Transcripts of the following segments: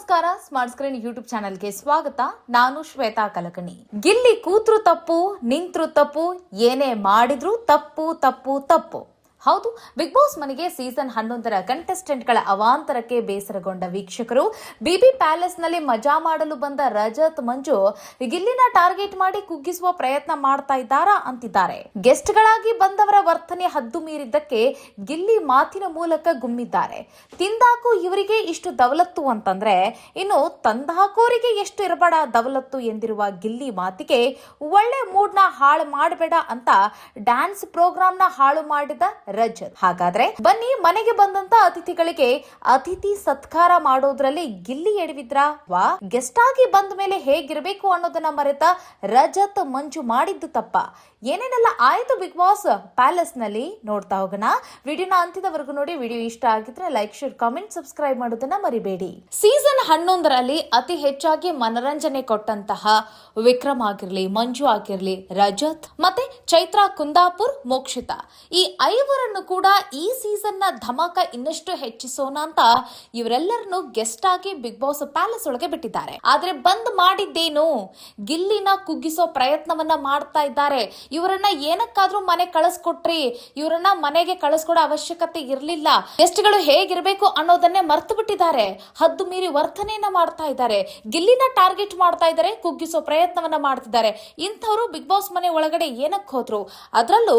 ನಮಸ್ಕಾರ. Smart screen YouTube ಚಾನೆಲ್ಗೆ ಸ್ವಾಗತ. ನಾನು ಶ್ವೇತಾ ಕಲಕಣಿ. ಗಿಲ್ಲಿ ಕೂತ್ರು ತಪ್ಪು, ನಿಂತ್ರು ತಪ್ಪು, ಏನೇ ಮಾಡಿದ್ರು ತಪ್ಪು ತಪ್ಪು ತಪ್ಪು. ಹೌದು, ಬಿಗ್ ಬಾಸ್ ಮನೆಗೆ ಸೀಸನ್ 11ರ ಕಂಟೆಸ್ಟೆಂಟ್ಗಳ ಅವಾಂತರಕ್ಕೆ ಬೇಸರಗೊಂಡ ವೀಕ್ಷಕರು ಬಿಬಿ ಪ್ಯಾಲೇಸ್ ನಲ್ಲಿ ಮಜಾ ಮಾಡಲು ಬಂದ ರಜತ್ ಮಂಜು ಗಿಲ್ಲಿನ ಟಾರ್ಗೆಟ್ ಮಾಡಿ ಕುಗ್ಗಿಸುವ ಪ್ರಯತ್ನ ಮಾಡ್ತಾ ಇದ್ದಾರಾ ಅಂತಿದ್ದಾರೆ. ಗೆಸ್ಟ್ಗಳಾಗಿ ಬಂದವರ ವರ್ತನೆ ಹದ್ದು ಮೀರಿದ್ದಕ್ಕೆ ಗಿಲ್ಲಿ ಮಾತಿನ ಮೂಲಕ ಗುಮ್ಮಿದ್ದಾರೆ. ತಿಂದಾಕು ಇವರಿಗೆ ಇಷ್ಟು ದವಲತ್ತು ಅಂತಂದ್ರೆ ಇನ್ನು ತಂದಾಕೋರಿಗೆ ಎಷ್ಟು ಇರಬೇಡ ದವಲತ್ತು ಎಂದಿರುವ ಗಿಲ್ಲಿ ಮಾತಿಗೆ ಒಳ್ಳೆ ಮೂಡ್ ನ ಹಾಳು ಮಾಡಬೇಡ ಅಂತ ಡ್ಯಾನ್ಸ್ ಪ್ರೋಗ್ರಾಮ್ ನ ಹಾಳು ಮಾಡಿದ ರಜತ್. ಹಾಗಾದ್ರೆ ಬನ್ನಿ, ಮನೆಗೆ ಬಂದಂತ ಅತಿಥಿಗಳಿಗೆ ಅತಿಥಿ ಸತ್ಕಾರ ಮಾಡೋದ್ರಲ್ಲಿ ಗಿಲ್ಲಿ ಎಡವಿದ್ರಾ ವಾ ಗೆಸ್ಟ್ ಆಗಿ ಬಂದ ಮೇಲೆ ಹೇಗಿರಬೇಕು ಅನ್ನೋದನ್ನ ಮರೆತ ರಜತ್ ಮಂಜು ಮಾಡಿದ್ದು ತಪ್ಪ? ಏನೇನೆಲ್ಲ ಆಯ್ತು ಬಿಗ್ ಬಾಸ್ ಪ್ಯಾಲೇಸ್ ನಲ್ಲಿ ನೋಡ್ತಾ ಹೋಗೋಣ. ವಿಡಿಯೋನ ಅಂತ್ಯದವರೆಗೂ ನೋಡಿ. ವಿಡಿಯೋ ಇಷ್ಟ ಆಗಿದ್ರೆ ಲೈಕ್, ಶೇರ್, ಕಾಮೆಂಟ್, ಸಬ್ಸ್ಕ್ರೈಬ್ ಮಾಡೋದನ್ನ ಮರಿಬೇಡಿ. ಸೀಸನ್ 11ರಲ್ಲಿ ಅತಿ ಹೆಚ್ಚಾಗಿ ಮನರಂಜನೆ ಕೊಟ್ಟಂತಹ ವಿಕ್ರಮ್ ಆಗಿರ್ಲಿ, ಮಂಜು ಆಗಿರ್ಲಿ, ರಜತ್ ಮತ್ತೆ ಚೈತ್ರಾ ಕುಂದಾಪುರ್, ಮೋಕ್ಷಿತಾ, ಈ ಐವರನ್ನು ಕೂಡ ಈ ಸೀಸನ್ ನ ಧಮಾಕ ಇನ್ನಷ್ಟು ಹೆಚ್ಚಿಸೋಣ ಅಂತ ಇವರೆಲ್ಲರನ್ನು ಗೆಸ್ಟ್ ಆಗಿ ಬಿಗ್ ಬಾಸ್ ಪ್ಯಾಲೇಸ್ ಒಳಗೆ ಬಿಟ್ಟಿದ್ದಾರೆ. ಆದ್ರೆ ಬಂದ್ ಮಾಡಿದ್ದೇನು, ಗಿಲ್ಲಿನ ಕುಗ್ಗಿಸೋ ಪ್ರಯತ್ನವನ್ನ ಮಾಡ್ತಾ ಇದ್ದಾರೆ. ಇವರನ್ನ ಏನಕ್ಕಾದ್ರೂ ಮನೆ ಕಳಿಸ್ಕೊಟ್ರಿ, ಇವರನ್ನ ಮನೆಗೆ ಕಳಿಸ್ಕೊಡೋ ಅವಶ್ಯಕತೆ ಇರಲಿಲ್ಲ. ಗೆಸ್ಟ್ಗಳು ಹೇಗಿರ್ಬೇಕು ಅನ್ನೋದನ್ನೇ ಮರ್ತು ಬಿಟ್ಟಿದ್ದಾರೆ. ಹದ್ದು ಮೀರಿ ವರ್ತನೆಯನ್ನ ಮಾಡ್ತಾ ಇದ್ದಾರೆ. ಗಿಲ್ಲಿನ ಟಾರ್ಗೆಟ್ ಮಾಡ್ತಾ ಇದ್ದಾರೆ, ಕುಗ್ಗಿಸೋ ಪ್ರಯತ್ನವನ್ನ ಮಾಡ್ತಿದ್ದಾರೆ. ಇಂಥವ್ರು ಬಿಗ್ ಬಾಸ್ ಮನೆ ಒಳಗಡೆ ಏನಕ್ಕೆ ಹೋದ್ರು? ಅದರಲ್ಲೂ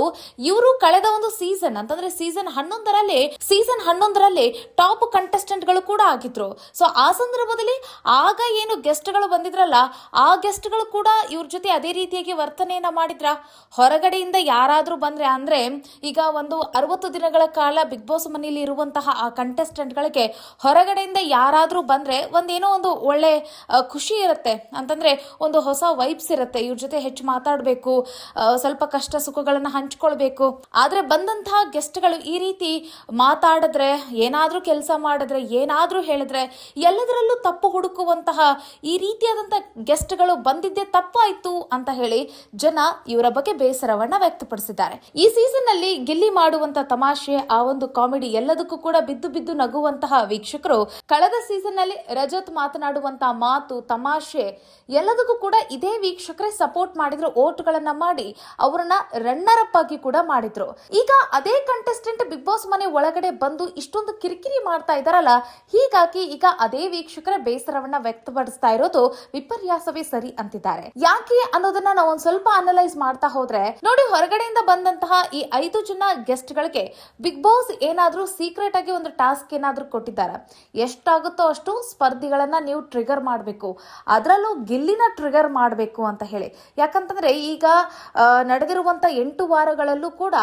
ಇವರು ಕಳೆದ ಒಂದು ಸೀಸನ್ ಅಂತಂದ್ರೆ ಸೀಸನ್ 11ರಲ್ಲಿ ಟಾಪ್ ಕಂಟೆಸ್ಟೆಂಟ್ ಗಳು ಕೂಡ ಆಗಿದ್ರು. ಸೊ ಆ ಸಂದರ್ಭದಲ್ಲಿ ಆಗ ಏನು ಗೆಸ್ಟ್ ಗಳು ಬಂದಿದ್ರಲ್ಲ, ಆ ಗೆಸ್ಟ್ ಗಳು ಕೂಡ ಇವ್ರ ಜೊತೆ ಅದೇ ರೀತಿಯಾಗಿ ವರ್ತನೆಯನ್ನ ಮಾಡಿದ್ರ? ಹೊರಗಡೆಯಿಂದ ಯಾರಾದ್ರೂ ಬಂದ್ರೆ ಅಂದ್ರೆ ಈಗ ಒಂದು 60 ದಿನಗಳ ಕಾಲ ಬಿಗ್ ಬಾಸ್ ಮನೆಯಲ್ಲಿ ಇರುವಂತಹ ಆ ಕಂಟೆಸ್ಟೆಂಟ್ ಗಳಿಗೆ ಹೊರಗಡೆಯಿಂದ ಯಾರಾದ್ರೂ ಬಂದ್ರೆ ಒಂದೇನೋ ಒಂದು ಒಳ್ಳೆ ಖುಷಿ ಇರುತ್ತೆ. ಅಂತಂದ್ರೆ ಒಂದು ಹೊಸ ವೈಬ್ಸ್ ಇರುತ್ತೆ. ಇವ್ರ ಜೊತೆ ಹೆಚ್ಚು ಮಾತಾಡ್ಬೇಕು, ಸ್ವಲ್ಪ ಕಷ್ಟ ಸುಖಗಳನ್ನ ಹಂಚ್ಕೊಳ್ಬೇಕು. ಆದ್ರೆ ಬಂದಂತಹ ಗೆಸ್ಟ್ ಗಳು ಈ ರೀತಿ ಮಾತಾಡಿದ್ರೆ, ಏನಾದ್ರೂ ಕೆಲಸ ಮಾಡಿದ್ರೆ, ಏನಾದ್ರೂ ಹೇಳಿದ್ರೆ ಎಲ್ಲದರಲ್ಲೂ ತಪ್ಪು ಹುಡುಕುವಂತಹ ಈ ರೀತಿಯಾದಂತಹ ಗೆಸ್ಟ್ ಗಳು ಬಂದಿದ್ದೇ ತಪ್ಪಾಯ್ತು ಅಂತ ಹೇಳಿ ಜನ ಇವರ ಬಗ್ಗೆ ಬೇಸರವನ್ನ ವ್ಯಕ್ತಪಡಿಸಿದ್ದಾರೆ. ಈ ಸೀಸನ್ ನಲ್ಲಿ ಗಿಲ್ಲಿ ಮಾಡುವಂತಹ ತಮಾಷೆ, ಆ ಒಂದು ಕಾಮಿಡಿ ಎಲ್ಲದಕ್ಕೂ ಕೂಡ ಬಿದ್ದು ಬಿದ್ದು ನಗುವಂತಹ ವೀಕ್ಷಕರು ಕಳೆದ ಸೀಸನ್ ನಲ್ಲಿ ರಜತ್ ಮಾತನಾಡುವಂತಹ ಮಾತು, ತಮಾಷೆ ಎಲ್ಲದಕ್ಕೂ ಕೂಡ ಇದೇ ವೀಕ್ಷಕರೇ ಸಪೋರ್ಟ್ ಮಾಡಿದ್ರು. ಓಟ್ಗಳನ್ನ ಮಾಡಿ ಅವರನ್ನ ರನ್ನರ್ ಅಪ್ ಆಗಿ ಕೂಡ ಮಾಡಿದ್ರು. ಈಗ ಅದೇ ಕಂಟೆಸ್ಟೆಂಟ್ ಬಿಗ್ ಬಾಸ್ ಮನೆ ಒಳಗಡೆ ಬಂದು ಇಷ್ಟೊಂದು ಕಿರಿಕಿರಿ ಮಾಡ್ತಾ ಇದಾರಲ್ಲ, ಹೀಗಾಗಿ ಈಗ ಅದೇ ವೀಕ್ಷಕರ ಬೇಸರವನ್ನ ವ್ಯಕ್ತಪಡಿಸ್ತಾ ಇರೋದು ವಿಪರ್ಯಾಸವೇ ಸರಿ ಅಂತಿದ್ದಾರೆ. ಯಾಕೆ ಅನ್ನೋದನ್ನ ನಾವು ಒಂದ್ ಸ್ವಲ್ಪ ಅನಲೈಸ್ ಮಾಡ್ತಾ ಹೋದ್ರೆ ನೋಡಿ, ಹೊರಗಡೆಯಿಂದ ಬಂದಂತಹ ಈ 5 ಜನ ಗೆಸ್ಟ್ ಗಳಿಗೆ ಬಿಗ್ ಬಾಸ್ ಏನಾದ್ರೂ ಸೀಕ್ರೆಟ್ ಆಗಿ ಒಂದು ಟಾಸ್ಕ್ ಏನಾದ್ರೂ ಕೊಟ್ಟಿದ್ದಾರೆ. ಎಷ್ಟಾಗುತ್ತೋ ಅಷ್ಟು ಸ್ಪರ್ಧಿಗಳನ್ನ ನೀವು ಟ್ರಿಗರ್ ಮಾಡಬೇಕು, ಅದರಲ್ಲೂ ಗಿಲ್ಲಿನ ಟ್ರಿಗರ್ ಮಾಡಬೇಕು ಅಂತ ಹೇಳಿ. ಯಾಕಂತಂದ್ರೆ ಈಗ ನಡೆದಿರುವಂತ 8 ವಾರಗಳಲ್ಲೂ ಕೂಡ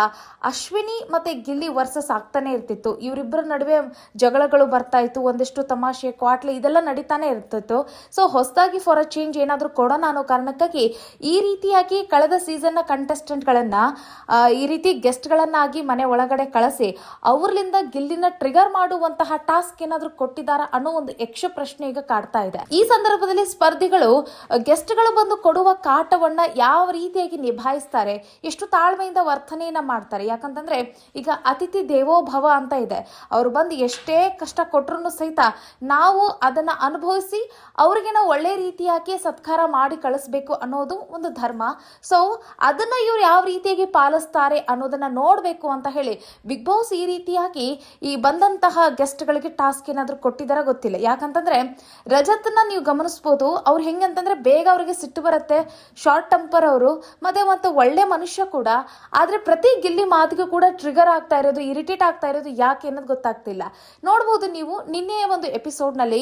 ಅಶ್ವಿನಿ ಮತ್ತೆ ಗಿಲ್ಲಿ ವರ್ಸಸ್ ಆಗ್ತಾನೆ ಇರ್ತಿತ್ತು. ಇವರಿಬ್ಬರ ನಡುವೆ ಜಗಳಗಳು ಬರ್ತಾ ಇತ್ತು, ಒಂದಿಷ್ಟು ತಮಾಷೆ, ಕ್ವಾಟ್ಲೆ ಇದೆಲ್ಲ ನಡೀತಾನೆ ಇರ್ತಿತ್ತು. ಸೊ ಹೊಸದಾಗಿ ಫಾರ್ ಅ ಚೇಂಜ್ ಏನಾದ್ರೂ ಕೊಡೋಣ ಅನ್ನೋ ಕಾರಣಕ್ಕಾಗಿ ಈ ರೀತಿಯಾಗಿ ಕಳೆದ ಸೀಸನ್ ನ ಕಂಟೆಸ್ಟೆಂಟ್ ಗಳನ್ನ ಈ ರೀತಿ ಗೆಸ್ಟ್ ಗಳನ್ನಾಗಿ ಮನೆ ಒಳಗಡೆ ಕಳಿಸಿ ಅವ್ರಲಿಂದ ಗಿಲ್ಲಿನ ಟ್ರಿಗರ್ ಮಾಡುವಂತಹ ಟಾಸ್ಕ್ ಏನಾದ್ರೂ ಕೊಟ್ಟಿದ್ದಾರಾ ಅನ್ನೋ ಒಂದು ಯಕ್ಷ ಪ್ರಶ್ನೆ ಈಗ ಕಾಡ್ತಾ ಇದೆ. ಈ ಸಂದರ್ಭದಲ್ಲಿ ಸ್ಪರ್ಧಿಗಳು ಗೆಸ್ಟ್ ಗಳು ಬಂದು ಕೊಡುವ ಕಾಟವನ್ನ ಯಾವ ರೀತಿಯಾಗಿ ನಿಭಾಯಿಸ್ತಾರೆ, ಎಷ್ಟು ತಾಳ್ಮೆಯಿಂದ ವರ್ತನೆಯನ್ನ ಮಾಡ್ತಾರೆ. ಯಾಕಂತಂದ್ರೆ ಈಗ ಅತಿಥಿ ದೇವೋ ಭವ ಅಂತ ಇದೆ. ಅವ್ರು ಬಂದು ಎಷ್ಟೇ ಕಷ್ಟ ಕೊಟ್ರು ಸಹಿತ ನಾವು ಅದನ್ನ ಅನುಭವಿಸಿ ಅವ್ರಿಗೆ ನಾವು ಒಳ್ಳೆ ರೀತಿಯಾಗಿ ಸತ್ಕಾರ ಮಾಡಿ ಕಳಿಸ್ಬೇಕು ಅನ್ನೋದು ಒಂದು ಧರ್ಮ. ಸೊ ಅದನ್ನ ಇವ್ರು ಯಾವ ರೀತಿಯಾಗಿ ಪಾಲಿಸ್ತಾರೆ ಅನ್ನೋದನ್ನ ನೋಡ್ಬೇಕು ಅಂತ ಹೇಳಿ ಬಿಗ್ ಬಾಸ್ ಈ ರೀತಿಯಾಗಿ ಈ ಬಂದಂತಹ ಗೆಸ್ಟ್ ಗಳಿಗೆ ಟಾಸ್ಕ್ ಏನಾದ್ರೂ ಕೊಟ್ಟಿದಾರ ಗೊತ್ತಿಲ್ಲ. ಯಾಕಂತಂದ್ರೆ ರಜತ್ನ ನೀವು ಗಮನಿಸಬಹುದು, ಅವ್ರು ಹೆಂಗಂತಂದ್ರೆ ಬೇಗ ಅವ್ರಿಗೆ ಸಿಟ್ಟು ಬರುತ್ತೆ, ಶಾರ್ಟ್ ಟೆಂಪರ್ ಅವರು, ಮತ್ತೆ ಒಳ್ಳೆ ಮನುಷ್ಯ ಕೂಡ. ಆದ್ರೆ ಪ್ರತಿ ಗಿಲ್ಲಿ ಮಾತಿಗೂ ಕೂಡ ಟ್ರಿಗರ್ ಆಗ್ತಾ ಇರೋದು, ಇರಿಟೇಟ್ ಆಗ್ತಾ ಇರೋದು ಯಾಕೆ ಅನ್ನೋದು ಗೊತ್ತಾಗ್ತಿಲ್ಲ. ನೋಡ್ಬೋದು ನೀವು ನಿನ್ನೆಯ ಒಂದು ಎಪಿಸೋಡ್ ನಲ್ಲಿ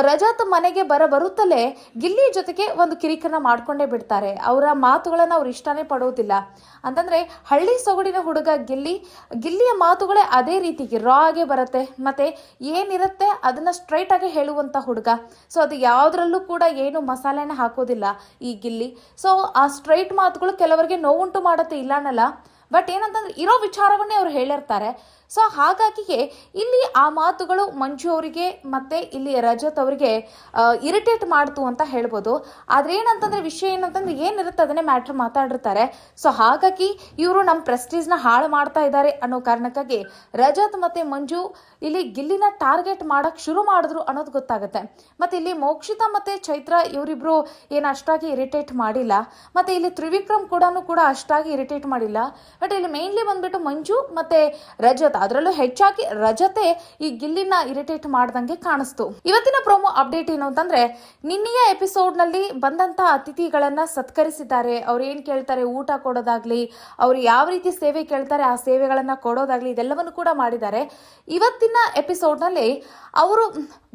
ರಜತ್ ಮನೆಗೆ ಬರುತ್ತಲೇ ಗಿಲ್ಲಿ ಜೊತೆಗೆ ಒಂದು ಕಿರಿಕನ್ನ ಮಾಡ್ಕೊಂಡೇ ಬಿಡ್ತಾರೆ. ಅವರ ಮಾತುಗಳನ್ನ ಅವ್ರು ಇಷ್ಟನೇ ಪಡೋದಿಲ್ಲ. ಅಂತಂದ್ರೆ ಹಳ್ಳಿ ಸೊಗಡಿನ ಹುಡುಗ ಗಿಲ್ಲಿಯ ಮಾತುಗಳೇ ಅದೇ ರೀತಿಗೆ ರಾ ಆಗಿ ಬರುತ್ತೆ. ಮತ್ತೆ ಏನಿರುತ್ತೆ ಅದನ್ನ ಸ್ಟ್ರೈಟ್ ಆಗಿ ಹೇಳುವಂತ ಹುಡುಗ. ಸೊ ಅದು ಯಾವ್ದ್ರಲ್ಲೂ ಕೂಡ ಏನು ಮಸಾಲೆನ ಹಾಕೋದಿಲ್ಲ ಈ ಗಿಲ್ಲಿ. ಸೊ ಆ ಸ್ಟ್ರೈಟ್ ಮಾತುಗಳು ಕೆಲವರಿಗೆ ನೋವುಂಟು ಮಾಡುತ್ತೆ, ಇಲ್ಲ ಅನ್ನಲ್ಲ. ಬಟ್ ಏನಂತಂದ್ರೆ ಇರೋ ವಿಚಾರವನ್ನೇ ಅವ್ರು ಹೇಳಿರ್ತಾರೆ. ಸೊ ಹಾಗಾಗಿಯೇ ಇಲ್ಲಿ ಆ ಮಾತುಗಳು ಮಂಜು ಅವರಿಗೆ ಮತ್ತೆ ಇಲ್ಲಿ ರಜತ್ ಅವರಿಗೆ ಇರಿಟೇಟ್ ಮಾಡ್ತು ಅಂತ ಹೇಳ್ಬೋದು. ಆದ್ರೆ ಏನಂತಂದ್ರೆ ವಿಷಯ ಏನಂತಂದ್ರೆ ಏನಿರುತ್ತೆ ಅದನ್ನೇ ಮ್ಯಾಟ್ರ್ ಮಾತಾಡಿರ್ತಾರೆ. ಸೊ ಹಾಗಾಗಿ ಇವರು ನಮ್ಮ ಪ್ರೆಸ್ಟೀಜ್ನ ಹಾಳು ಮಾಡ್ತಾ ಇದ್ದಾರೆ ಅನ್ನೋ ಕಾರಣಕ್ಕಾಗಿ ರಜತ್ ಮತ್ತೆ ಮಂಜು ಇಲ್ಲಿ ಗಿಲ್ಲಿನ ಟಾರ್ಗೆಟ್ ಮಾಡಕ್ ಶುರು ಮಾಡಿದ್ರು ಅನ್ನೋದು ಗೊತ್ತಾಗುತ್ತೆ. ಮತ್ತೆ ಇಲ್ಲಿ ಮೋಕ್ಷಿತಾ ಮತ್ತೆ ಚೈತ್ರ ಇವರಿಬ್ರು ಏನು ಅಷ್ಟಾಗಿ ಇರಿಟೇಟ್ ಮಾಡಿಲ್ಲ. ಮತ್ತೆ ಇಲ್ಲಿ ತ್ರಿವಿಕ್ರಮ್ ಕೂಡ ಅಷ್ಟಾಗಿ ಇರಿಟೇಟ್ ಮಾಡಿಲ್ಲ. ಬಟ್ ಇಲ್ಲಿ ಮೇನ್ಲಿ ಬಂದ್ಬಿಟ್ಟು ಮಂಜು ಮತ್ತೆ ರಜತ್, ಅದರಲ್ಲೂ ಹೆಚ್ಚಾಗಿ ರಜತೆ ಈ ಗಿಲ್ಲಿನ ಇರಿಟೇಟ್ ಮಾಡ್ದಂಗೆ ಕಾಣಿಸ್ತು. ಇವತ್ತಿನ ಪ್ರೋಮೋ ಅಪ್ಡೇಟ್ ಏನು ಅಂತಂದ್ರೆ, ನಿನ್ನೆಯ ಎಪಿಸೋಡ್ ನಲ್ಲಿ ಬಂದಂತ ಅತಿಥಿಗಳನ್ನ ಸತ್ಕರಿಸಿದ್ದಾರೆ. ಅವ್ರು ಏನ್ ಕೇಳ್ತಾರೆ ಊಟ ಕೊಡೋದಾಗ್ಲಿ, ಅವ್ರು ಯಾವ ರೀತಿ ಸೇವೆ ಕೇಳ್ತಾರೆ ಆ ಸೇವೆಗಳನ್ನ ಕೊಡೋದಾಗ್ಲಿ, ಇದೆಲ್ಲವನ್ನು ಕೂಡ ಮಾಡಿದ್ದಾರೆ. ಇವತ್ತಿನ ಎಪಿಸೋಡ್ ನಲ್ಲಿ ಅವರು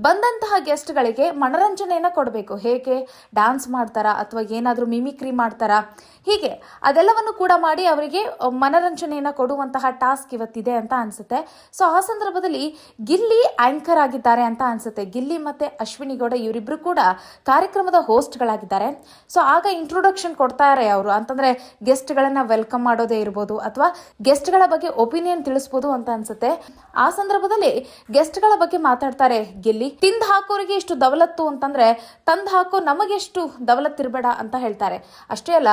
ಬಂದಂತಹ ಗೆಸ್ಟ್ಗಳಿಗೆ ಮನರಂಜನೆಯನ್ನ ಕೊಡಬೇಕು. ಹೇಗೆ ಡ್ಯಾನ್ಸ್ ಮಾಡ್ತಾರಾ ಅಥವಾ ಏನಾದರೂ ಮಿಮಿಕ್ರಿ ಮಾಡ್ತಾರಾ, ಹೀಗೆ ಅದೆಲ್ಲವನ್ನು ಕೂಡ ಮಾಡಿ ಅವರಿಗೆ ಮನರಂಜನೆಯನ್ನ ಕೊಡುವಂತಹ ಟಾಸ್ಕ್ ಇವತ್ತಿದೆ ಅಂತ ಅನ್ಸುತ್ತೆ. ಸೊ ಆ ಸಂದರ್ಭದಲ್ಲಿ ಗಿಲ್ಲಿ ಆಂಕರ್ ಆಗಿದ್ದಾರೆ ಅಂತ ಅನ್ಸುತ್ತೆ. ಗಿಲ್ಲಿ ಮತ್ತೆ ಅಶ್ವಿನಿ ಗೌಡ ಇವರಿಬ್ರು ಕೂಡ ಕಾರ್ಯಕ್ರಮದ ಹೋಸ್ಟ್ಗಳಾಗಿದ್ದಾರೆ. ಸೊ ಆಗ ಇಂಟ್ರೊಡಕ್ಷನ್ ಕೊಡ್ತಾರೆ ಅವರು, ಅಂತಂದ್ರೆ ಗೆಸ್ಟ್ಗಳನ್ನ ವೆಲ್ಕಮ್ ಮಾಡೋದೇ ಇರ್ಬೋದು ಅಥವಾ ಗೆಸ್ಟ್ಗಳ ಬಗ್ಗೆ ಒಪಿನಿಯನ್ ತಿಳಿಸ್ಬೋದು ಅಂತ ಅನ್ಸುತ್ತೆ. ಆ ಸಂದರ್ಭದಲ್ಲಿ ಗೆಸ್ಟ್ಗಳ ಬಗ್ಗೆ ಮಾತಾಡ್ತಾರೆ ಗಿಲ್ಲಿ. ತಿಂದು ಹಾಕೋರಿಗೆ ಇಷ್ಟು ದವಲತ್ತು ಅಂತಂದ್ರೆ ತಂದು ಹಾಕೋ ನಮಗೆಷ್ಟು ದವಲತ್ ಇರಬೇಡ ಅಂತ ಹೇಳ್ತಾರೆ. ಅಷ್ಟೇ ಅಲ್ಲ,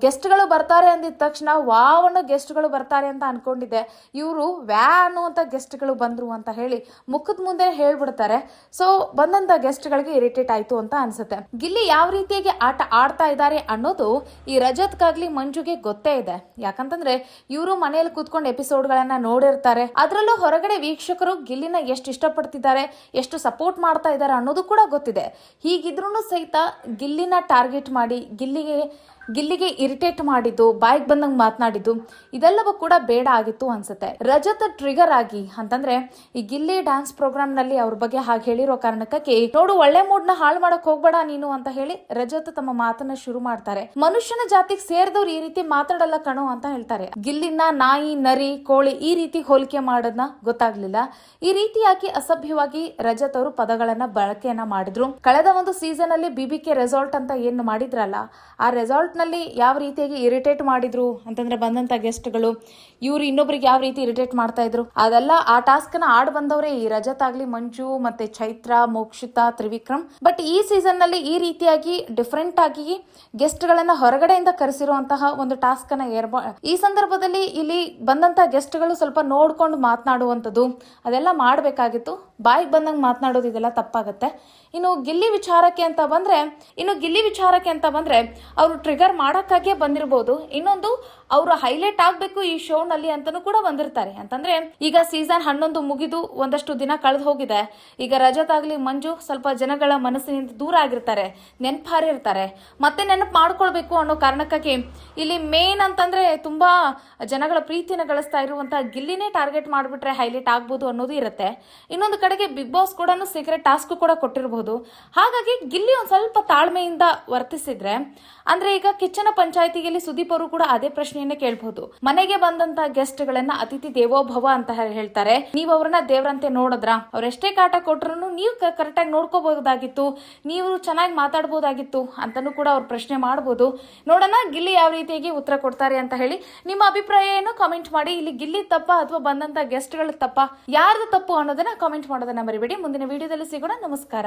ಗೆಸ್ಟ್ಗಳು ಬರ್ತಾರೆ ಅಂದಿದ ತಕ್ಷಣ ವಾವಣ್ಣ ಗೆಸ್ಟ್ಗಳು ಬರ್ತಾರೆ ಅಂತ ಅನ್ಕೊಂಡಿದ್ದೆ, ಇವರು ವ್ಯಾನು ಅಂತ ಗೆಸ್ಟ್ಗಳು ಬಂದ್ರು ಅಂತ ಹೇಳಿ ಮುಖದ ಮುಂದೆ ಹೇಳ್ಬಿಡ್ತಾರೆ. ಸೊ ಬಂದಂತ ಗೆಸ್ಟ್ಗಳಿಗೆ ಇರಿಟೇಟ್ ಆಯ್ತು ಅಂತ ಅನ್ಸುತ್ತೆ. ಗಿಲ್ಲಿ ಯಾವ ರೀತಿಯಾಗಿ ಆಟ ಆಡ್ತಾ ಇದ್ದಾರೆ ಅನ್ನೋದು ಈ ರಜತ್ಗಾಗ್ಲಿ ಮಂಜುಗೆ ಗೊತ್ತೇ ಇದೆ. ಯಾಕಂತಂದ್ರೆ ಇವರು ಮನೆಯಲ್ಲಿ ಕೂತ್ಕೊಂಡು ಎಪಿಸೋಡ್ಗಳನ್ನ ನೋಡಿರ್ತಾರೆ. ಅದರಲ್ಲೂ ಹೊರಗಡೆ ವೀಕ್ಷಕರು ಗಿಲ್ಲಿನ ಎಷ್ಟು ಇಷ್ಟಪಡ್ತಿದ್ದಾರೆ, ಎಷ್ಟು ಸಪೋರ್ಟ್ ಮಾಡ್ತಾ ಇದ್ದಾರೆ ಅನ್ನೋದು ಕೂಡ ಗೊತ್ತಿದೆ. ಹೀಗಿದ್ರೂ ಸಹಿತ ಗಿಲ್ಲಿನ ಟಾರ್ಗೆಟ್ ಮಾಡಿ ಗಿಲ್ಲಿಗೆ ಇರಿಟೇಟ್ ಮಾಡಿದ್ದು, ಬಾಯಿಗೆ ಬಂದಂಗೆ ಮಾತನಾಡಿದ್ದು, ಇದೆಲ್ಲವೂ ಕೂಡ ಬೇಡ ಆಗಿತ್ತು ಅನ್ಸುತ್ತೆ. ರಜತ್ ಟ್ರಿಗರ್ ಆಗಿ ಅಂತಂದ್ರೆ ಈ ಗಿಲ್ಲಿ ಡ್ಯಾನ್ಸ್ ಪ್ರೋಗ್ರಾಮ್ ನಲ್ಲಿ ಅವ್ರ ಬಗ್ಗೆ ಹಾಗೆ ಹೇಳಿರೋ ಕಾರಣಕ್ಕಾಗಿ ನೋಡು ಒಳ್ಳೆ ಮೂಡ್ ನ ಹಾಳು ಮಾಡಕ್ ಹೋಗ್ಬೇಡ ನೀನು ಅಂತ ಹೇಳಿ ರಜತ್ ತಮ್ಮ ಮಾತನ್ನ ಶುರು ಮಾಡ್ತಾರೆ. ಮನುಷ್ಯನ ಜಾತಿಗೆ ಸೇರಿದವ್ರು ಈ ರೀತಿ ಮಾತಾಡಲ್ಲ ಕಣೋ ಅಂತ ಹೇಳ್ತಾರೆ. ಗಿಲ್ಲಿನ ನಾಯಿ, ನರಿ, ಕೋಳಿ ಈ ರೀತಿ ಹೋಲಿಕೆ ಮಾಡೋದನ್ನ ಗೊತ್ತಾಗ್ಲಿಲ್ಲ. ಈ ರೀತಿಯಾಗಿ ಅಸಭ್ಯವಾಗಿ ರಜತ್ ಅವರು ಪದಗಳನ್ನ ಬಳಕೆಯನ್ನ ಮಾಡಿದ್ರು. ಕಳೆದ ಒಂದು ಸೀಸನ್ ಅಲ್ಲಿ BBK ರೆಸಾರ್ಟ್ ಅಂತ ಏನು ಮಾಡಿದ್ರಲ್ಲ, ಆ ರೆಸಾರ್ಟ್ ನಲ್ಲಿ ಯಾವ ರೀತಿಯಾಗಿ ಇರಿಟೇಟ್ ಮಾಡಿದ್ರು ಅಂತಂದ್ರೆ ಬಂದಂತ ಗೆಸ್ಟ್ಗಳು ಇವ್ರು ಇನ್ನೊಬ್ರಿಗೆ ಯಾವ ರೀತಿ ಇರಿಟೇಟ್ ಮಾಡ್ತಾ ಇದ್ರು, ಅದೆಲ್ಲ ಆ ಟಾಸ್ಕ್ ನ ಆಡ್ ಬಂದವರೇ ಈ ರಜತ್ ಆಗ್ಲಿ, ಮಂಜು ಮತ್ತೆ ಚೈತ್ರ, ಮೋಕ್ಷಿತಾ, ತ್ರಿವಿಕ್ರಮ್. ಬಟ್ ಈ ಸೀಸನ್ ನಲ್ಲಿ ಈ ರೀತಿಯಾಗಿ ಡಿಫ್ರೆಂಟ್ ಆಗಿ ಗೆಸ್ಟ್ ಗಳನ್ನ ಹೊರಗಡೆಯಿಂದ ಕರೆಸಿರುವಂತಹ ಒಂದು ಟಾಸ್ಕ್ ಅನ್ನ ಈ ಸಂದರ್ಭದಲ್ಲಿ ಇಲ್ಲಿ ಬಂದಂತ ಗೆಸ್ಟ್ ಗಳು ಸ್ವಲ್ಪ ನೋಡ್ಕೊಂಡು ಮಾತನಾಡುವಂಥದ್ದು ಅದೆಲ್ಲ ಮಾಡಬೇಕಾಗಿತ್ತು. ಬಾಯಿಗೆ ಬಂದಂಗೆ ಮಾತನಾಡೋದು ಇದೆಲ್ಲ ತಪ್ಪಾಗುತ್ತೆ. ಇನ್ನು ಗಿಲ್ಲಿ ವಿಚಾರಕ್ಕೆ ಅಂತ ಬಂದ್ರೆ ಅವರು ಟ್ರಿಗರ್ ಮಾಡೋಕ್ಕಾಗಿಯೇ ಬಂದಿರಬಹುದು. ಇನ್ನೊಂದು ಅವರು ಹೈಲೈಟ್ ಆಗಬೇಕು ಈ ಶೋ ನಲ್ಲಿ ಅಂತಾನೂ ಕೂಡ ಬಂದಿರ್ತಾರೆ. ಅಂತಂದ್ರೆ ಈಗ ಸೀಸನ್ 11 ಮುಗಿದು ಒಂದಷ್ಟು ದಿನ ಕಳೆದು ಹೋಗಿದೆ. ಈಗ ರಜತ್ ಆಗ್ಲಿ, ಮಂಜು ಸ್ವಲ್ಪ ಜನಗಳ ಮನಸ್ಸಿನಿಂದ ದೂರ ಆಗಿರ್ತಾರೆ, ನೆನಪಾರಿರ್ತಾರೆ. ಮತ್ತೆ ನೆನಪು ಮಾಡ್ಕೊಳ್ಬೇಕು ಅನ್ನೋ ಕಾರಣಕ್ಕಾಗಿ ಇಲ್ಲಿ ಮೇನ್ ಅಂತಂದ್ರೆ ತುಂಬಾ ಜನಗಳ ಪ್ರೀತಿನ ಗಳಿಸ್ತಾ ಇರುವಂತಹ ಗಿಲ್ಲಿನೇ ಟಾರ್ಗೆಟ್ ಮಾಡಿಬಿಟ್ರೆ ಹೈಲೈಟ್ ಆಗ್ಬೋದು ಅನ್ನೋದು ಇರುತ್ತೆ. ಇನ್ನೊಂದು ಕಡೆಗೆ ಬಿಗ್ ಬಾಸ್ ಕೂಡ ಸೀಕ್ರೆಟ್ ಟಾಸ್ಕ್ ಕೂಡ ಕೊಟ್ಟಿರಬಹುದು. ಹಾಗಾಗಿ ಗಿಲ್ಲಿ ಒಂದ್ ಸ್ವಲ್ಪ ತಾಳ್ಮೆಯಿಂದ ವರ್ತಿಸಿದ್ರೆ, ಅಂದ್ರೆ ಈಗ ಕಿಚ್ಚನ ಪಂಚಾಯತಿಯಲ್ಲಿ ಸುದೀಪ್ ಅವರು ಕೂಡ ಅದೇ ಪ್ರಶ್ನೆಯನ್ನೇ ಕೇಳಬಹುದು. ಮನೆಗೆ ಬಂದಂತ ಗೆಸ್ಟ್ ಗಳನ್ನ ಅತಿಥಿ ದೇವೋಭವ ಅಂತ ಹೇಳ್ತಾರೆ. ನೀವು ಅವ್ರನ್ನ ದೇವ್ರಂತೆ ನೋಡಿದ್ರ, ಅವ್ರೆಷ್ಟೇ ಕಾಟ ಕೊಟ್ರು ನೀವು ಕರೆಕ್ಟ್ ಆಗಿ ನೋಡ್ಕೋಬಹುದಾಗಿತ್ತು, ನೀವು ಚೆನ್ನಾಗಿ ಮಾತಾಡಬಹುದಾಗಿತ್ತು ಅಂತಾನೂ ಕೂಡ ಅವ್ರು ಪ್ರಶ್ನೆ ಮಾಡಬಹುದು. ನೋಡೋಣ ಗಿಲ್ಲಿ ಯಾವ ರೀತಿಯಾಗಿ ಉತ್ತರ ಕೊಡ್ತಾರೆ ಅಂತ ಹೇಳಿ. ನಿಮ್ಮ ಅಭಿಪ್ರಾಯ ಏನು ಕಾಮೆಂಟ್ ಮಾಡಿ. ಇಲ್ಲಿ ಗಿಲ್ಲಿ ತಪ್ಪ ಅಥವಾ ಬಂದಂತ ಗೆಸ್ಟ್ ಗಳ ತಪ್ಪ, ಯಾರ್ದು ತಪ್ಪು ಅನ್ನೋದನ್ನ ಕಾಮೆಂಟ್ ಮಾಡೋದನ್ನ ಮರಿಬೇಡಿ. ಮುಂದಿನ ವಿಡಿಯೋದಲ್ಲಿ ಸಿಗೋಣ. ನಮಸ್ಕಾರ.